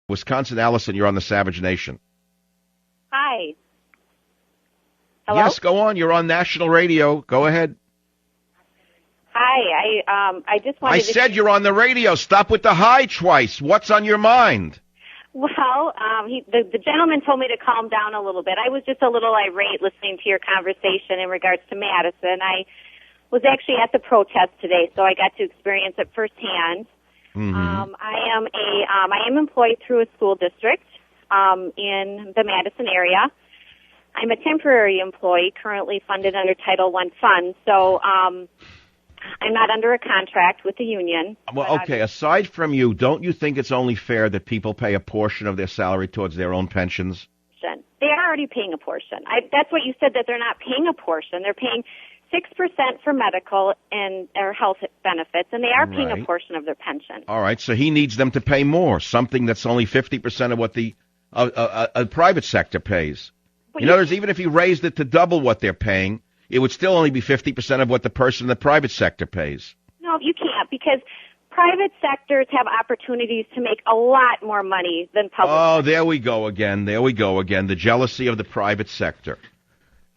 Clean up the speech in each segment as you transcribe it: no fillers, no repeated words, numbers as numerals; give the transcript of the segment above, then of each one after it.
Wisconsin Allison, you're on the Savage Nation. Hi. Hello? Yes, go on. You're on national radio. Go ahead. Hi. I just wanted I to... said you're on the radio. Stop with the hi twice. What's on your mind? Well, the gentleman told me to calm down a little bit. I was just a little irate listening to your conversation in regards to Madison. I was actually at the protest today, so I got to experience it firsthand. Mm-hmm. I am employed through a school district in the Madison area. I'm a temporary employee currently funded under Title I funds, so I'm not under a contract with the union. Well, okay, aside from you, don't you think it's only fair that people pay a portion of their salary towards their own pensions? They are already paying a portion. That's what you said, that they're not paying a portion. They're paying 6% for medical and or health benefits, and they are paying a portion of their pension. All right, so he needs them to pay more, something that's only 50% of what the private sector pays. In other words, even if he raised it to double what they're paying, it would still only be 50% of what the person in the private sector pays. No, you can't, because private sectors have opportunities to make a lot more money than public sector. There we go again. The jealousy of the private sector.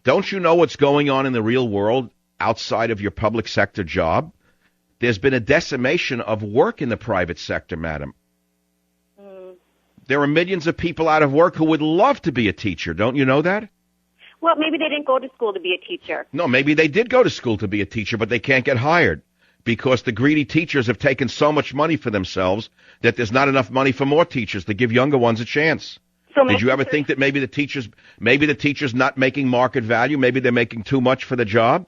Don't you know what's going on in the real world outside of your public sector job? There's been a decimation of work in the private sector, madam. There are millions of people out of work who would love to be a teacher. Don't you know that? Well, maybe they didn't go to school to be a teacher. No, maybe they did go to school to be a teacher, but they can't get hired because the greedy teachers have taken so much money for themselves that there's not enough money for more teachers to give younger ones a chance. So did you ever think that maybe the teachers not making market value, maybe they're making too much for the job?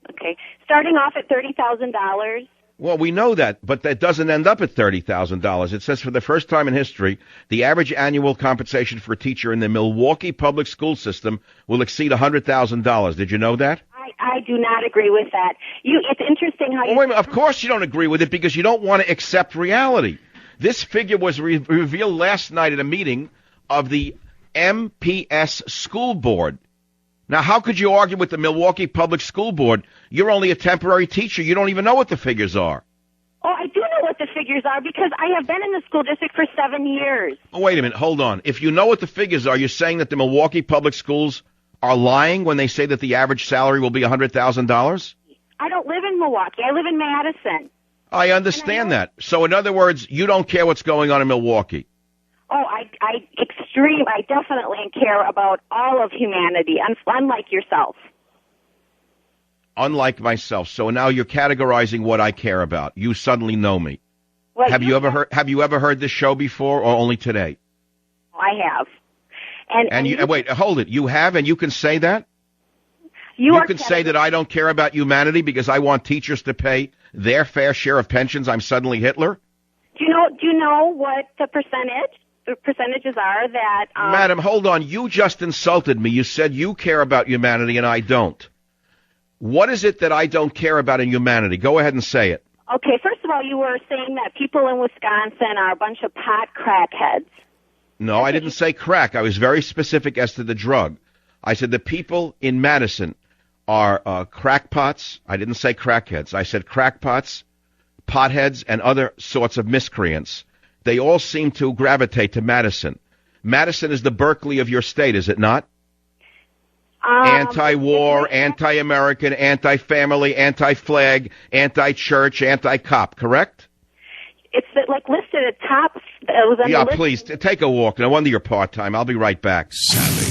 Okay. Starting off at $30,000. Well, we know that, but that doesn't end up at $30,000. It says for the first time in history, the average annual compensation for a teacher in the Milwaukee public school system will exceed $100,000. Did you know that? I do not agree with that. It's interesting how wait a minute. Of course you don't agree with it because you don't want to accept reality. This figure was revealed last night at a meeting of the MPS school board. Now, how could you argue with the Milwaukee Public School Board? You're only a temporary teacher. You don't even know what the figures are. Oh, I do know what the figures are because I have been in the school district for 7 years. Oh, wait a minute. Hold on. If you know what the figures are, you're saying that the Milwaukee Public Schools are lying when they say that the average salary will be $100,000? I don't live in Milwaukee. I live in Madison. I understand that. So, in other words, you don't care what's going on in Milwaukee. Oh, I definitely care about all of humanity, unlike yourself. Unlike myself. So now you're categorizing what I care about. You suddenly know me. Well, have you ever heard this show before or only today? I have. And wait, hold it. You have, and you can say that? You can say that I don't care about humanity because I want teachers to pay their fair share of pensions. I'm suddenly Hitler? Do you know what the percentages are that... Madam, hold on. You just insulted me. You said you care about humanity and I don't. What is it that I don't care about in humanity? Go ahead and say it. Okay, first of all, you were saying that people in Wisconsin are a bunch of pot crackheads. No, I didn't say crack. I was very specific as to the drug. I said the people in Madison are crackpots. I didn't say crackheads. I said crackpots, potheads, and other sorts of miscreants. They all seem to gravitate to Madison. Madison is the Berkeley of your state, is it not? Anti-war, anti-American, anti-family, anti-flag, anti-church, anti-cop, correct? It's like listed at top. It was on the list. Please, take a walk. No wonder you're part-time. I'll be right back. Savage.